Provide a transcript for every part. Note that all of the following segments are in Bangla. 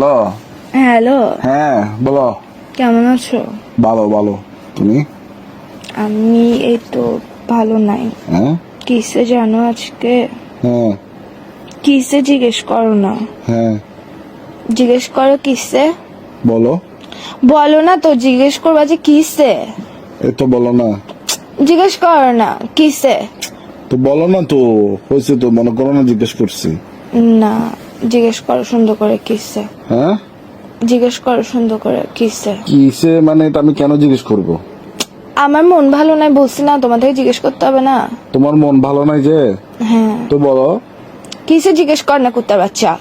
হ্যালো। হ্যালো, হ্যাঁ বলো। কেমন আছো? ভালো ভালো, তুমি? আমি এই তো ভালো নাই। হ্যাঁ কিসে জানো আজকে? হ্যাঁ কিসে জিজ্ঞেস করো না, হ্যাঁ জিজ্ঞেস করো কিসে। বলো। বলো না তো, জিজ্ঞেস করবা যে কিসে। এই তো বলো না। জিজ্ঞেস করো না কিসে। তো বলো না তো, হয়েছে তো, মনে করো না জিজ্ঞেস করছি। না, জিজ্ঞেস করো সুন্দর করে কিসে। হ্যাঁ জিজ্ঞেস করো সুন্দর করে কিসে। কিসে মানে এটা আমি কেন জিজ্ঞেস করব? আমার মন ভালো নাই বলছি না, তোমাদেরকে জিজ্ঞেস করতে হবে না। তোমার মন ভালো নাই যে? হ্যাঁ, তো বলো। কিসে জিজ্ঞেস কর না কুত্তার বাচ্চা।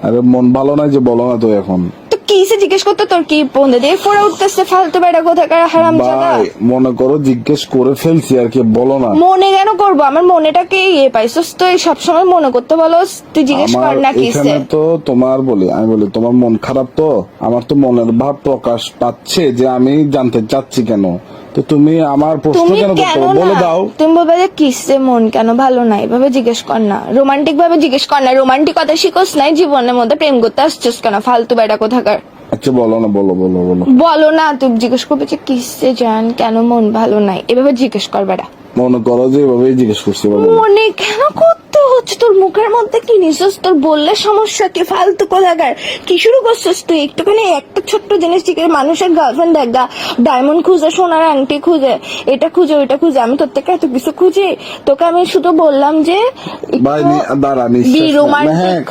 আরে মন ভালো নাই যে, বলো না তো এখন। তো কিসে জিজ্ঞেস করতে তোর কি বন্ধে দিয়ে ফোড়া উঠতেছে ফালতু বেড়া কোথাকার হারাম জায়গা। ভাই মনে করো জিজ্ঞেস করে ফেলছি আর কি, বলো না। মনে কেন করবো? আমার মনেটাকে ইয়ে পাইছস তো, এই সবসময় মনে করতে বলো। তুই জিজ্ঞেস আমার কর না কিসে। এখানে তো তোমার আমি বলি তোমার মন খারাপ, তো আমার তো মনের ভাব প্রকাশ পাচ্ছে যে আমি জানতে চাচ্ছি কেন। তো তুমি আমার প্রশ্ন তুমি কেন কেন করতে বলে না, দাও। তুমি বলবে যে কিসে মন কেন ভালো নাই, এভাবে জিজ্ঞেস কর না। রোমান্টিক ভাবে জিজ্ঞেস কর না। রোমান্টিকতা শিখোস নাই, জীবনের মধ্যে প্রেম করতে আসছিস কেন ফালতু বেড়া কোথাকার। আচ্ছা বলো না, বলো বলো বলো। বলো না, তুই জিজ্ঞেস করবে যে কিসে জান কেন মন ভালো নাই, এভাবে জিজ্ঞেস কর বেড়া। মনে করো যে এভাবে জিজ্ঞেস করছি, বলো। মনে কেন করতে হচ্ছে? তোর মুখের মধ্যে কি নিছিস? তোর বললে সমস্যা কি? ফালতু কোথাকার কি শুরু করছিস তুই? একটুখানি একটা ছোট্ট জিনিস ঠিক মানুষের গার্লফ্রেন্ড দেখ গা, ডায়মন্ড খুঁজে, সোনার আংটি খুঁজে, এটা খুঁজে ওইটা খুঁজে। আমি তোর থেকে এত কিছু খুঁজি? তোকে আমি শুধু বললাম যে ভাই দাঁড়া, be নিঃশ্বাস romantic। মেহেক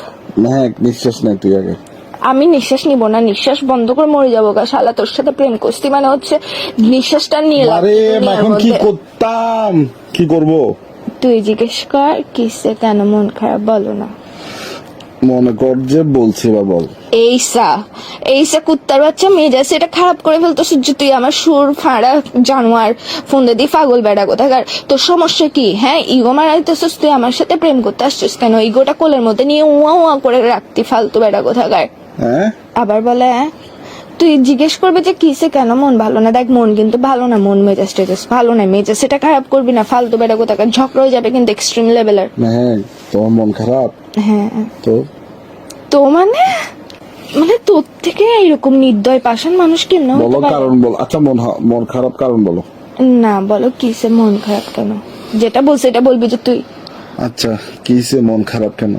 মেহেক, নিঃশ্বাস নেই তুই আগে। আমি নিঃশ্বাস নিব না, নিঃশ্বাস বন্ধ করে মরে যাবো গা। শালা তোর সাথে প্রেম করছি মানে হচ্ছে নিঃশ্বাসটা নিয়ে লাভ আরে কি দুনিয়ার এখন কি মধ্যে? করতাম, কি করব? তুই জিজ্ঞেস কর কিসে কেন মন খারাপ, বলো না। মনে কর যে বলছি, বা বল। এইসা কুত্তার বাচ্চা মেজাজ এটা খারাপ করে ফেলতো সূর্য। তুই আমার সুর ফাঁড়া জানোয়ার, ফোন দিয়ে পাগল বেড়া কোথাকার। তোর সমস্যা কি? হ্যাঁ, ইগো মারাইতেছিস তুই, আমার সাথে প্রেম করতে আসছিস কেন? ইগোটা কোলের মধ্যে নিয়ে উয়া উয়া করে রাখতি ফালতু বেড়া কোথাকার। হ্যাঁ আবার বলে হ্যাঁ, তুই জিজ্ঞেস করবে যে কিসে কেন মন ভালো না। দেখ মন কিন্তু ভালো না, মন মেজাজ টেজাজ ভালো না, মেজাজ সেটা খারাপ করবি না ফালতু বেড়া কোথাকার। ঝগড়া হয়ে যাবে কিন্তু এক্সট্রিম লেভেলের। মেহেক, তোমার মন খারাপ? হ্যাঁ তো তো মানে মানে তোর থেকে এরকম নির্দয় পাষাণ মানুষ কেমন হতে বলো পারে? কারণ বল। আচ্ছা মন খারাপ কারণ বলো। না, বলো কিসে মন খারাপ কেন। যেটা বলছে এটা বলবি যে তুই। আচ্ছা কিসে মন খারাপ কেন?